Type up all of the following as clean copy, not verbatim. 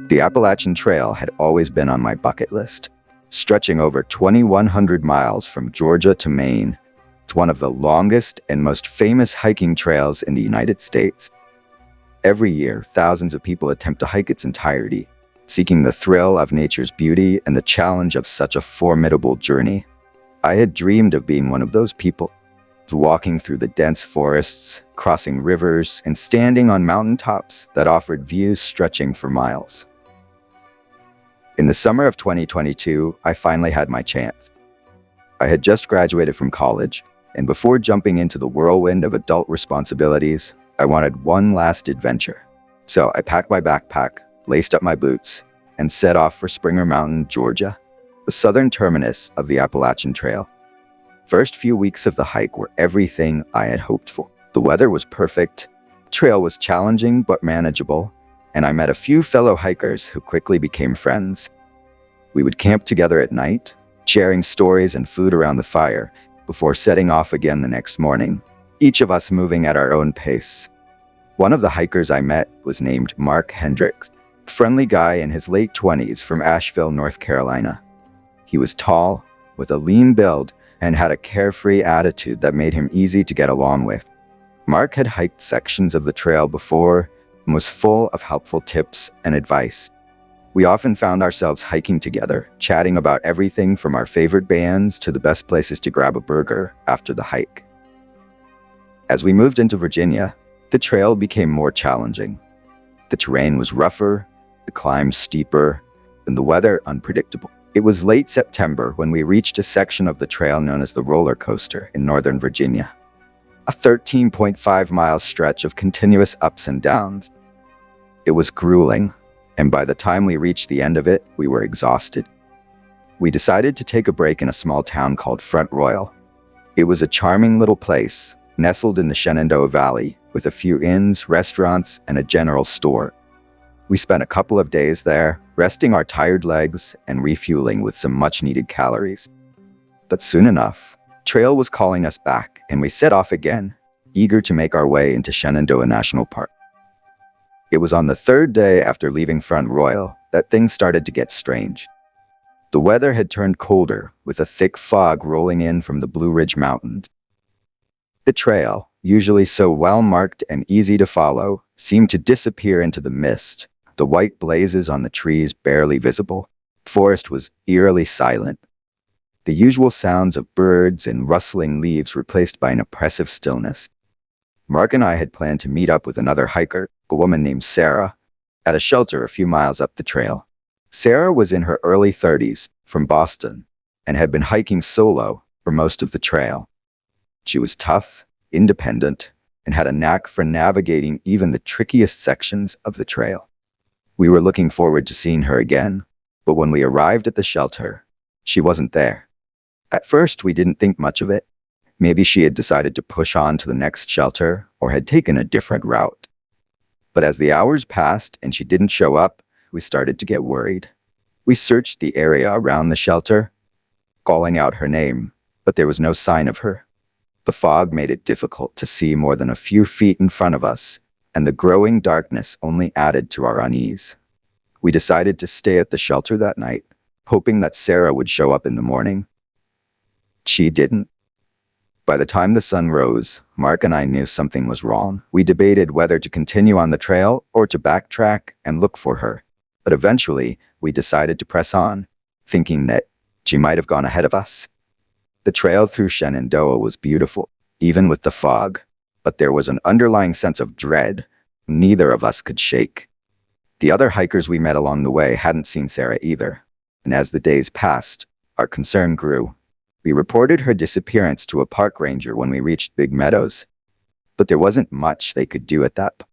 The Appalachian Trail had always been on my bucket list. Stretching over 2,100 miles from Georgia to Maine, it's one of the longest and most famous hiking trails in the United States. Every year, thousands of people attempt to hike its entirety, seeking the thrill of nature's beauty and the challenge of such a formidable journey. I had dreamed of being one of those people, walking through the dense forests, crossing rivers, and standing on mountaintops that offered views stretching for miles. In the summer of 2022, I finally had my chance. I had just graduated from college, and before jumping into the whirlwind of adult responsibilities, I wanted one last adventure. So I packed my backpack, laced up my boots, and set off for Springer Mountain, Georgia, the southern terminus of the Appalachian Trail. First few weeks of the hike were everything I had hoped for. The weather was perfect, the trail was challenging but manageable, and I met a few fellow hikers who quickly became friends. We would camp together at night, sharing stories and food around the fire before setting off again the next morning, each of us moving at our own pace. One of the hikers I met was named Mark Hendricks, a friendly guy in his late 20s from Asheville, North Carolina. He was tall, with a lean build, and had a carefree attitude that made him easy to get along with. Mark had hiked sections of the trail before and was full of helpful tips and advice. We often found ourselves hiking together, chatting about everything from our favorite bands to the best places to grab a burger after the hike. As we moved into Virginia, the trail became more challenging. The terrain was rougher, the climb steeper, and the weather unpredictable. It was late September when we reached a section of the trail known as the roller coaster in Northern Virginia, a 13.5-mile stretch of continuous ups and downs. It was grueling, and by the time we reached the end of it, we were exhausted. We decided to take a break in a small town called Front Royal. It was a charming little place, nestled in the Shenandoah Valley, with a few inns, restaurants, and a general store. We spent a couple of days there, resting our tired legs and refueling with some much-needed calories. But soon enough, trail was calling us back, and we set off again, eager to make our way into Shenandoah National Park. It was on the third day after leaving Front Royal that things started to get strange. The weather had turned colder, with a thick fog rolling in from the Blue Ridge Mountains. The trail, usually so well-marked and easy to follow, seemed to disappear into the mist, the white blazes on the trees barely visible. The forest was eerily silent, the usual sounds of birds and rustling leaves replaced by an oppressive stillness. Mark and I had planned to meet up with another hiker, a woman named Sarah, at a shelter a few miles up the trail. Sarah was in her early 30s, from Boston, and had been hiking solo for most of the trail. She was tough, independent, and had a knack for navigating even the trickiest sections of the trail. We were looking forward to seeing her again, but when we arrived at the shelter, she wasn't there. At first, we didn't think much of it. Maybe she had decided to push on to the next shelter or had taken a different route. But as the hours passed and she didn't show up, we started to get worried. We searched the area around the shelter, calling out her name, but there was no sign of her. The fog made it difficult to see more than a few feet in front of us, and the growing darkness only added to our unease. We decided to stay at the shelter that night, hoping that Sarah would show up in the morning. She didn't. By the time the sun rose, Mark and I knew something was wrong. We debated whether to continue on the trail or to backtrack and look for her, but eventually we decided to press on, thinking that she might have gone ahead of us. The trail through Shenandoah was beautiful, even with the fog, but there was an underlying sense of dread neither of us could shake. The other hikers we met along the way hadn't seen Sarah either, and as the days passed, our concern grew. We reported her disappearance to a park ranger when we reached Big Meadows, but there wasn't much they could do at that point.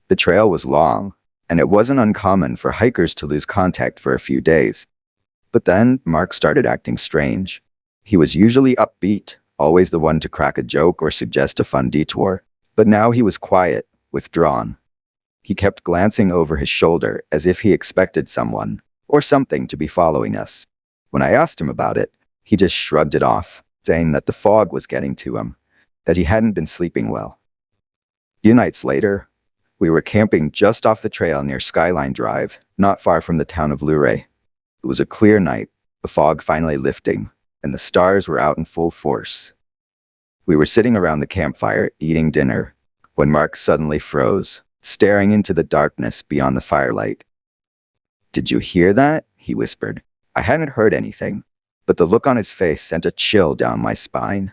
The trail was long, and it wasn't uncommon for hikers to lose contact for a few days. But then Mark started acting strange. He was usually upbeat, always the one to crack a joke or suggest a fun detour, but now he was quiet, withdrawn. He kept glancing over his shoulder as if he expected someone or something to be following us. When I asked him about it, he just shrugged it off, saying that the fog was getting to him, that he hadn't been sleeping well. A few nights later, We were camping just off the trail near Skyline Drive, not far from the town of Luray. It was a clear night, the fog finally lifting, and the stars were out in full force. We were sitting around the campfire, eating dinner, when Mark suddenly froze, staring into the darkness beyond the firelight. "Did you hear that?" he whispered. I hadn't heard anything, but the look on his face sent a chill down my spine.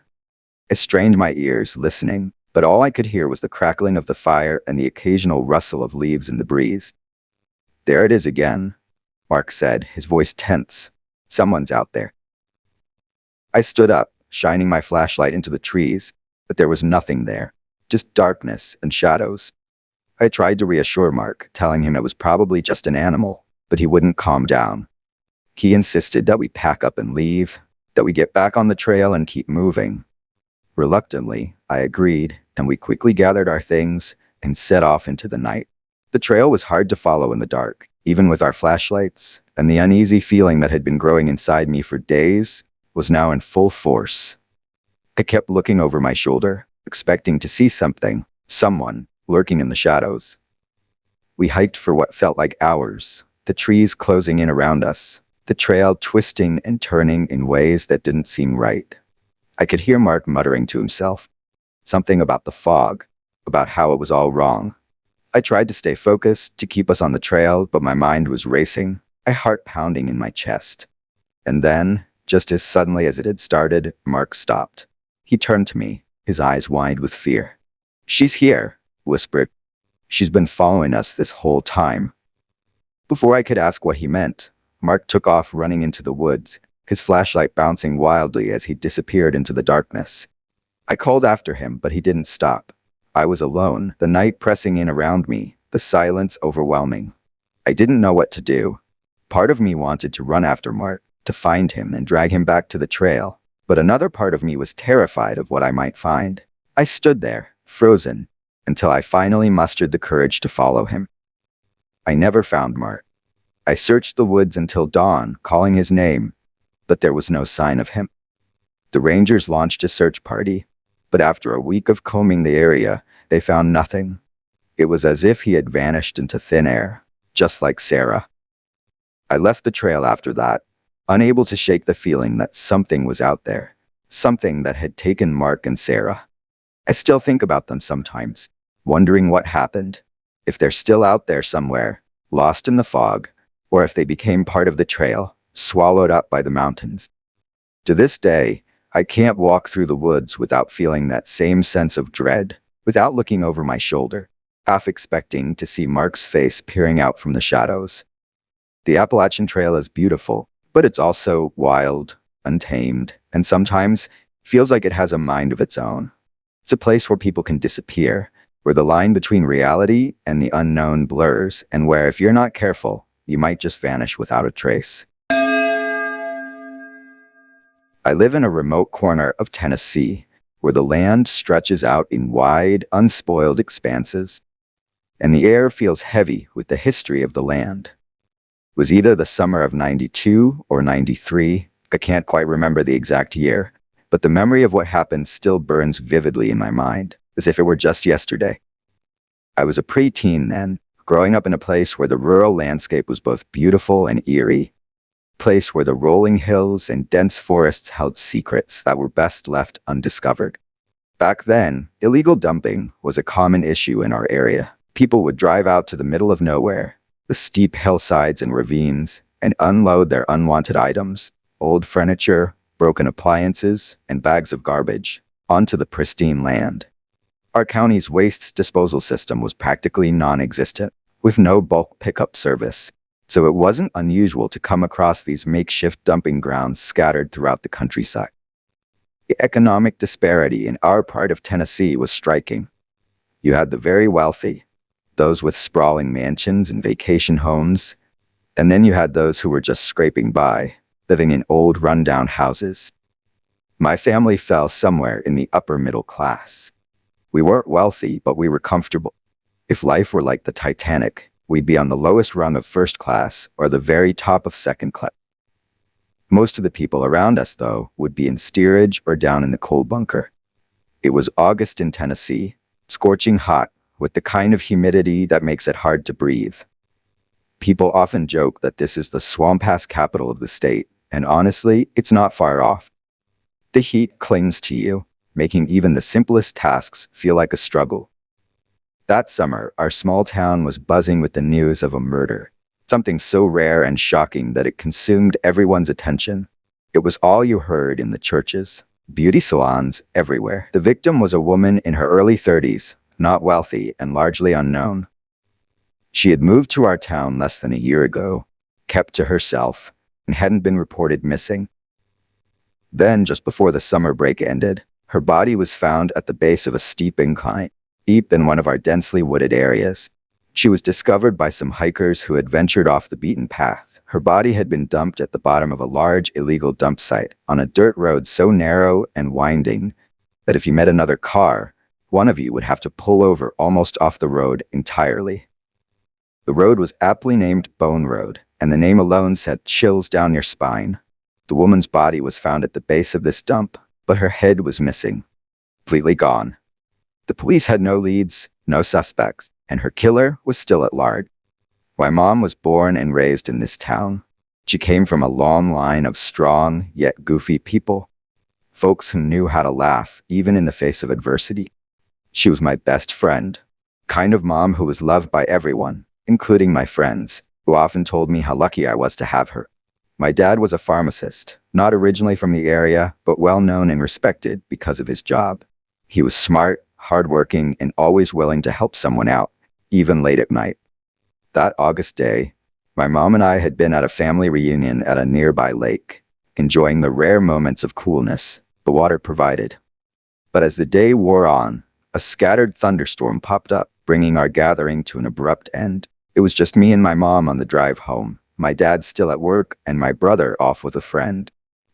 I strained my ears, listening, but all I could hear was the crackling of the fire and the occasional rustle of leaves in the breeze. "There it is again," Mark said, his voice tense. "Someone's out there." I stood up, shining my flashlight into the trees, but there was nothing there, just darkness and shadows. I tried to reassure Mark, telling him it was probably just an animal, but he wouldn't calm down. He insisted that we pack up and leave, that we get back on the trail and keep moving. Reluctantly, I agreed, and we quickly gathered our things and set off into the night. The trail was hard to follow in the dark, even with our flashlights, and the uneasy feeling that had been growing inside me for days was now in full force. I kept looking over my shoulder, expecting to see something, someone, lurking in the shadows. We hiked for what felt like hours, the trees closing in around us, the trail twisting and turning in ways that didn't seem right. I could hear Mark muttering to himself, something about the fog, about how it was all wrong. I tried to stay focused, to keep us on the trail, but my mind was racing, my heart pounding in my chest. And then, just as suddenly as it had started, Mark stopped. He turned to me, his eyes wide with fear. "She's here," whispered. "She's been following us this whole time." Before I could ask what he meant, Mark took off running into the woods, his flashlight bouncing wildly as he disappeared into the darkness. I called after him, but he didn't stop. I was alone, the night pressing in around me, the silence overwhelming. I didn't know what to do. Part of me wanted to run after Mark, to find him and drag him back to the trail, but another part of me was terrified of what I might find. I stood there, frozen, until I finally mustered the courage to follow him. I never found Mark. I searched the woods until dawn, calling his name, but there was no sign of him. The rangers launched a search party, but after a week of combing the area, they found nothing. It was as if he had vanished into thin air, just like Sarah. I left the trail after that, unable to shake the feeling that something was out there, something that had taken Mark and Sarah. I still think about them sometimes, wondering what happened, if they're still out there somewhere, lost in the fog, or if they became part of the trail, swallowed up by the mountains. To this day, I can't walk through the woods without feeling that same sense of dread, without looking over my shoulder, half expecting to see Mark's face peering out from the shadows. The Appalachian Trail is beautiful, but it's also wild, untamed, and sometimes feels like it has a mind of its own. It's a place where people can disappear, where the line between reality and the unknown blurs, and where, if you're not careful, you might just vanish without a trace. I live in a remote corner of Tennessee, where the land stretches out in wide, unspoiled expanses, and the air feels heavy with the history of the land. It was either the summer of '92 or '93, I can't quite remember the exact year, but the memory of what happened still burns vividly in my mind, as if it were just yesterday. I was a preteen then, growing up in a place where the rural landscape was both beautiful and eerie, a place where the rolling hills and dense forests held secrets that were best left undiscovered. Back then, illegal dumping was a common issue in our area. People would drive out to the middle of nowhere, the steep hillsides and ravines, and unload their unwanted items, old furniture, broken appliances, and bags of garbage, onto the pristine land. Our county's waste disposal system was practically non-existent, with no bulk pickup service, so it wasn't unusual to come across these makeshift dumping grounds scattered throughout the countryside. The economic disparity in our part of Tennessee was striking. You had the very wealthy, those with sprawling mansions and vacation homes, and then you had those who were just scraping by, living in old rundown houses. My family fell somewhere in the upper middle class. We weren't wealthy, but we were comfortable. If life were like the Titanic, we'd be on the lowest rung of first class or the very top of second class. Most of the people around us, though, would be in steerage or down in the coal bunker. It was August in Tennessee, scorching hot, with the kind of humidity that makes it hard to breathe. People often joke that this is the swamp-ass capital of the state, and honestly, it's not far off. The heat clings to you, making even the simplest tasks feel like a struggle. That summer, our small town was buzzing with the news of a murder, something so rare and shocking that it consumed everyone's attention. It was all you heard in the churches, beauty salons, everywhere. The victim was a woman in her early 30s, not wealthy and largely unknown. She had moved to our town less than a year ago, kept to herself, and hadn't been reported missing. Then, just before the summer break ended, her body was found at the base of a steep incline, deep in one of our densely wooded areas. She was discovered by some hikers who had ventured off the beaten path. Her body had been dumped at the bottom of a large illegal dump site on a dirt road so narrow and winding that if you met another car, one of you would have to pull over almost off the road entirely. The road was aptly named Bone Road, and the name alone sent chills down your spine. The woman's body was found at the base of this dump, but her head was missing, completely gone. The police had no leads, no suspects, and her killer was still at large. My mom was born and raised in this town. She came from a long line of strong, yet goofy people, folks who knew how to laugh, even in the face of adversity. She was my best friend, kind of mom who was loved by everyone, including my friends, who often told me how lucky I was to have her. My dad was a pharmacist, not originally from the area, but well known and respected because of his job. He was smart, hardworking, and always willing to help someone out, even late at night. That August day, my mom and I had been at a family reunion at a nearby lake, enjoying the rare moments of coolness the water provided. But as the day wore on, a scattered thunderstorm popped up, bringing our gathering to an abrupt end. It was just me and my mom on the drive home, my dad still at work, and my brother off with a friend.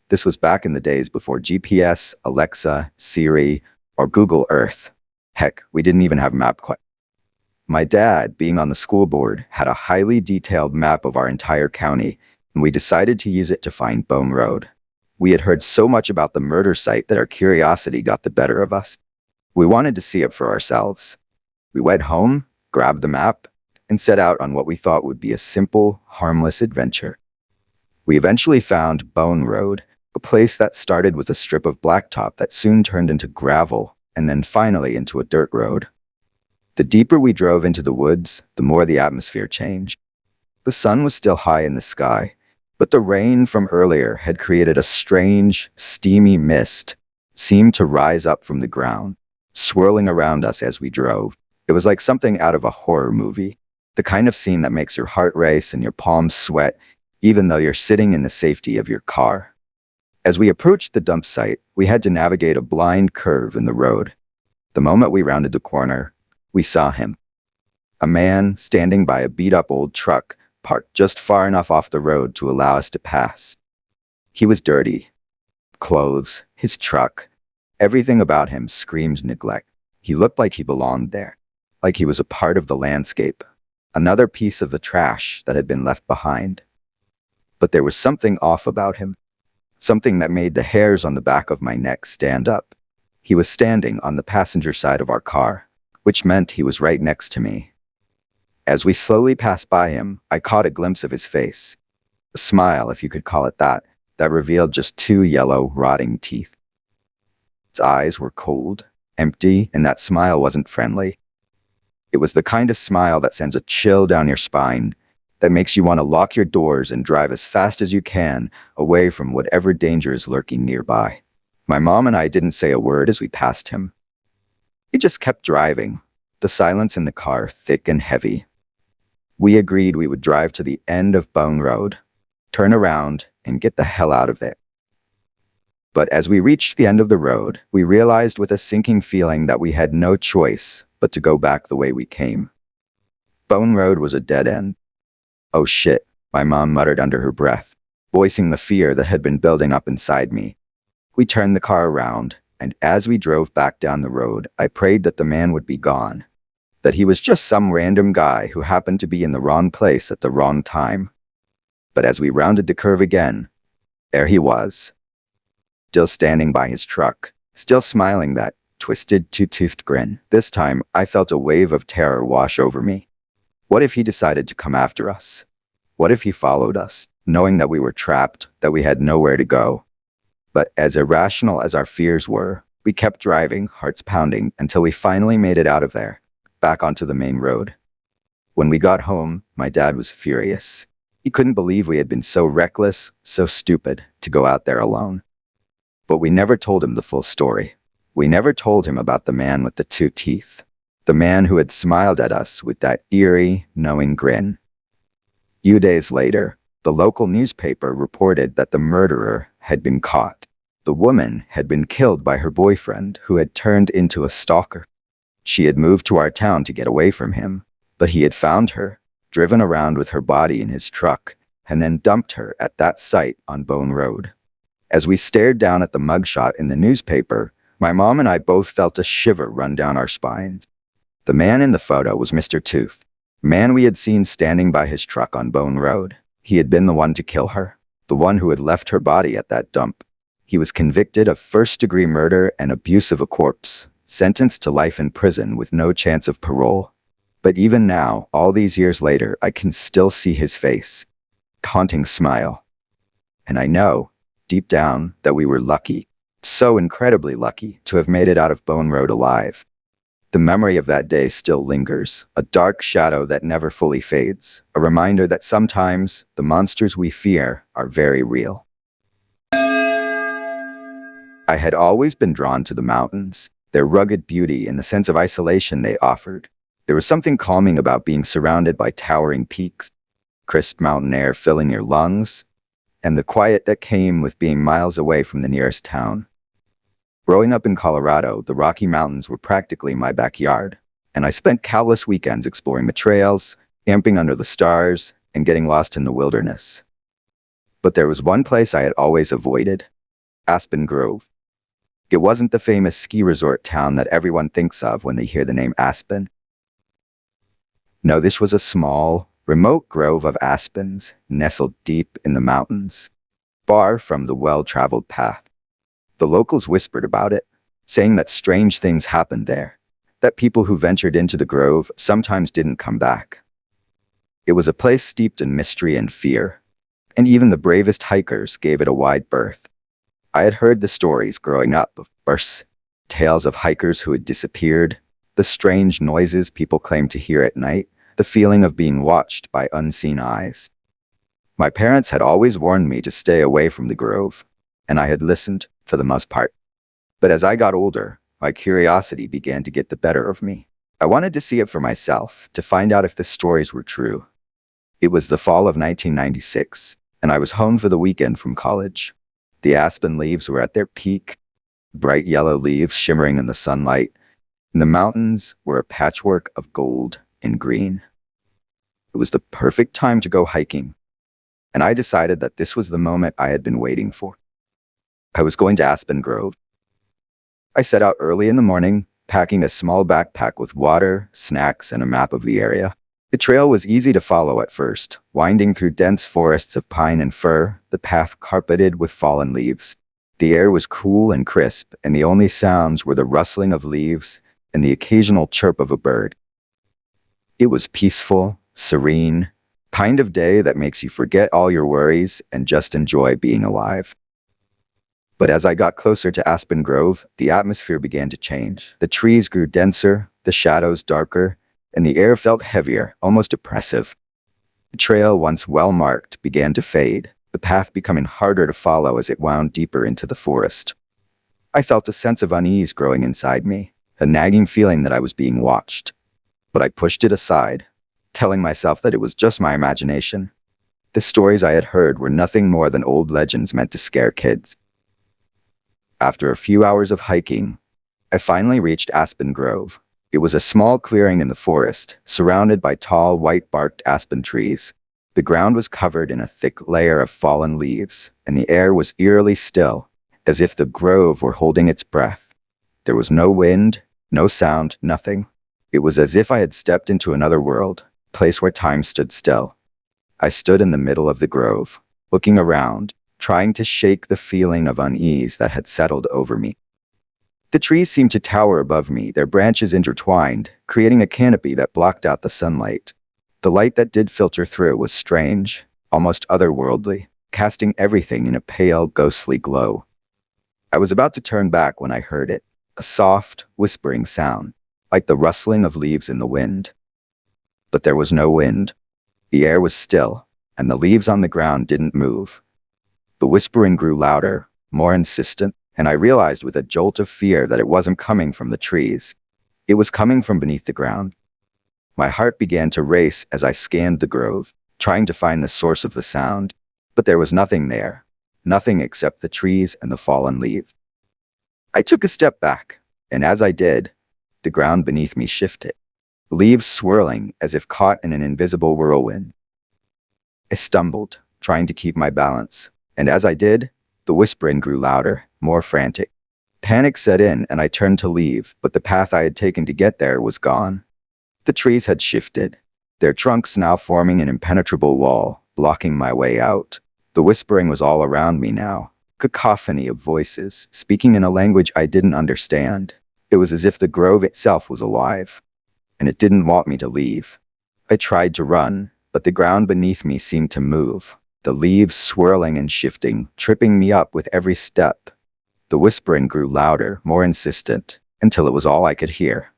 This was back in the days before GPS, Alexa, Siri, or Google Earth. Heck, we didn't even have MapQuest. My dad, being on the school board, had a highly detailed map of our entire county, and we decided to use it to find Bone Road. We had heard so much about the murder site that our curiosity got the better of us. We wanted to see it for ourselves. We went home, grabbed the map, and set out on what we thought would be a simple, harmless adventure. We eventually found Bone Road, a place that started with a strip of blacktop that soon turned into gravel, and then finally into a dirt road. The deeper we drove into the woods, the more the atmosphere changed. The sun was still high in the sky, but the rain from earlier had created a strange, steamy mist that seemed to rise up from the ground, swirling around us as we drove. It was like something out of a horror movie, the kind of scene that makes your heart race and your palms sweat, even though you're sitting in the safety of your car. As we approached the dump site, we had to navigate a blind curve in the road. The moment we rounded the corner, we saw him. A man standing by a beat-up old truck, parked just far enough off the road to allow us to pass. He was dirty. Clothes, his truck, everything about him screamed neglect. He looked like he belonged there, like he was a part of the landscape, another piece of the trash that had been left behind. But there was something off about him, something that made the hairs on the back of my neck stand up. He was standing on the passenger side of our car, which meant he was right next to me. As we slowly passed by him, I caught a glimpse of his face, a smile, if you could call it that revealed just two yellow, rotting teeth. His eyes were cold, empty, and that smile wasn't friendly. It was the kind of smile that sends a chill down your spine, that makes you want to lock your doors and drive as fast as you can away from whatever danger is lurking nearby. My mom and I didn't say a word as we passed him. He just kept driving, the silence in the car thick and heavy. We agreed we would drive to the end of Bone Road, turn around, and get the hell out of there. But as we reached the end of the road, we realized with a sinking feeling that we had no choice but to go back the way we came. Bone Road was a dead end. "Oh shit," my mom muttered under her breath, voicing the fear that had been building up inside me. We turned the car around, and as we drove back down the road, I prayed that the man would be gone, that he was just some random guy who happened to be in the wrong place at the wrong time. But as we rounded the curve again, there he was, still standing by his truck, still smiling that twisted, two-toothed grin. This time, I felt a wave of terror wash over me. What if he decided to come after us? What if he followed us, knowing that we were trapped, that we had nowhere to go? But as irrational as our fears were, we kept driving, hearts pounding, until we finally made it out of there, back onto the main road. When we got home, my dad was furious. He couldn't believe we had been so reckless, so stupid, to go out there alone. But we never told him the full story. We never told him about the man with the two teeth. The man who had smiled at us with that eerie, knowing grin. Few days later, the local newspaper reported that the murderer had been caught. The woman had been killed by her boyfriend, who had turned into a stalker. She had moved to our town to get away from him, but he had found her, driven around with her body in his truck, and then dumped her at that site on Bone Road. As we stared down at the mugshot in the newspaper, my mom and I both felt a shiver run down our spines. The man in the photo was Mr. Tooth, the man we had seen standing by his truck on Bone Road. He had been the one to kill her, the one who had left her body at that dump. He was convicted of first-degree murder and abuse of a corpse, sentenced to life in prison with no chance of parole. But even now, all these years later, I can still see his face, haunting smile. And I know, deep down, that we were lucky, so incredibly lucky, to have made it out of Bone Road alive. The memory of that day still lingers, a dark shadow that never fully fades, a reminder that sometimes the monsters we fear are very real. I had always been drawn to the mountains, their rugged beauty and the sense of isolation they offered. There was something calming about being surrounded by towering peaks, crisp mountain air filling your lungs, and the quiet that came with being miles away from the nearest town. Growing up in Colorado, the Rocky Mountains were practically my backyard, and I spent countless weekends exploring the trails, camping under the stars, and getting lost in the wilderness. But there was one place I had always avoided: Aspen Grove. It wasn't the famous ski resort town that everyone thinks of when they hear the name Aspen. No, this was a small, remote grove of aspens nestled deep in the mountains, far from the well-traveled path. The locals whispered about it, saying that strange things happened there, that people who ventured into the grove sometimes didn't come back. It was a place steeped in mystery and fear, and even the bravest hikers gave it a wide berth. I had heard the stories growing up of bursts, tales of hikers who had disappeared, the strange noises people claimed to hear at night, the feeling of being watched by unseen eyes. My parents had always warned me to stay away from the grove, and I had listened for the most part. But as I got older, my curiosity began to get the better of me. I wanted to see it for myself, to find out if the stories were true. It was the fall of 1996, and I was home for the weekend from college. The aspen leaves were at their peak, bright yellow leaves shimmering in the sunlight, and the mountains were a patchwork of gold and green. It was the perfect time to go hiking, and I decided that this was the moment I had been waiting for. I was going to Aspen Grove. I set out early in the morning, packing a small backpack with water, snacks, and a map of the area. The trail was easy to follow at first, winding through dense forests of pine and fir, the path carpeted with fallen leaves. The air was cool and crisp, and the only sounds were the rustling of leaves and the occasional chirp of a bird. It was peaceful, serene, kind of day that makes you forget all your worries and just enjoy being alive. But as I got closer to Aspen Grove, the atmosphere began to change. The trees grew denser, the shadows darker, and the air felt heavier, almost oppressive. The trail, once well-marked, began to fade, the path becoming harder to follow as it wound deeper into the forest. I felt a sense of unease growing inside me, a nagging feeling that I was being watched. But I pushed it aside, telling myself that it was just my imagination. The stories I had heard were nothing more than old legends meant to scare kids. After a few hours of hiking, I finally reached Aspen Grove. It was a small clearing in the forest, surrounded by tall, white-barked aspen trees. The ground was covered in a thick layer of fallen leaves, and the air was eerily still, as if the grove were holding its breath. There was no wind, no sound, nothing. It was as if I had stepped into another world, a place where time stood still. I stood in the middle of the grove, looking around, trying to shake the feeling of unease that had settled over me. The trees seemed to tower above me, their branches intertwined, creating a canopy that blocked out the sunlight. The light that did filter through was strange, almost otherworldly, casting everything in a pale, ghostly glow. I was about to turn back when I heard it, a soft, whispering sound, like the rustling of leaves in the wind. But there was no wind. The air was still, and the leaves on the ground didn't move. The whispering grew louder, more insistent, and I realized with a jolt of fear that it wasn't coming from the trees. It was coming from beneath the ground. My heart began to race as I scanned the grove, trying to find the source of the sound, but there was nothing there, nothing except the trees and the fallen leaves. I took a step back, and as I did, the ground beneath me shifted, leaves swirling as if caught in an invisible whirlwind. I stumbled, trying to keep my balance, and as I did, the whispering grew louder, more frantic. Panic set in, and I turned to leave, but the path I had taken to get there was gone. The trees had shifted, their trunks now forming an impenetrable wall, blocking my way out. The whispering was all around me now, cacophony of voices, speaking in a language I didn't understand. It was as if the grove itself was alive, and it didn't want me to leave. I tried to run, but the ground beneath me seemed to move, the leaves swirling and shifting, tripping me up with every step. The whispering grew louder, more insistent, until it was all I could hear.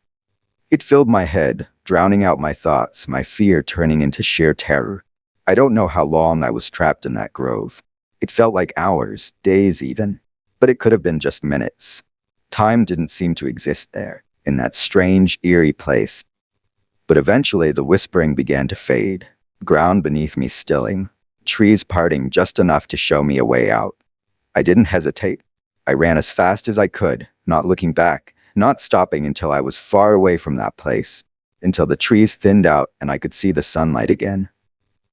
It filled my head, drowning out my thoughts, my fear turning into sheer terror. I don't know how long I was trapped in that grove. It felt like hours, days even, but it could have been just minutes. Time didn't seem to exist there, in that strange, eerie place. But eventually the whispering began to fade, ground beneath me stilling, trees parting just enough to show me a way out. I didn't hesitate. I ran as fast as I could, not looking back, not stopping until I was far away from that place, until the trees thinned out and I could see the sunlight again.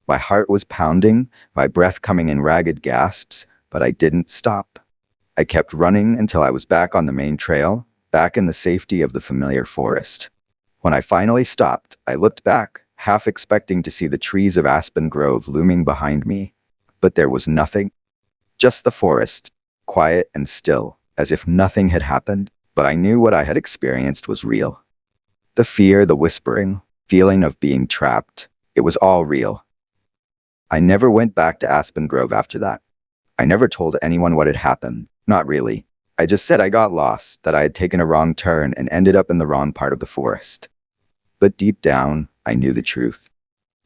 My heart was pounding, my breath coming in ragged gasps, but I didn't stop. I kept running until I was back on the main trail, back in the safety of the familiar forest. When I finally stopped, I looked back, half expecting to see the trees of Aspen Grove looming behind me. But there was nothing. Just the forest, quiet and still, as if nothing had happened. But I knew what I had experienced was real. The fear, the whispering, feeling of being trapped, it was all real. I never went back to Aspen Grove after that. I never told anyone what had happened. Not really. I just said I got lost, that I had taken a wrong turn and ended up in the wrong part of the forest. But deep down, I knew the truth.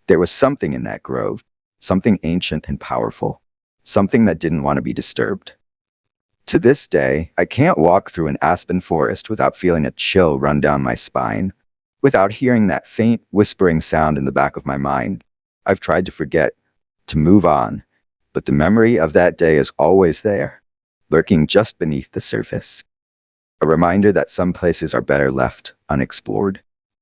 There was something in that grove, something ancient and powerful, something that didn't want to be disturbed. To this day, I can't walk through an aspen forest without feeling a chill run down my spine, without hearing that faint, whispering sound in the back of my mind. I've tried to forget, to move on, but the memory of that day is always there, lurking just beneath the surface. A reminder that some places are better left unexplored.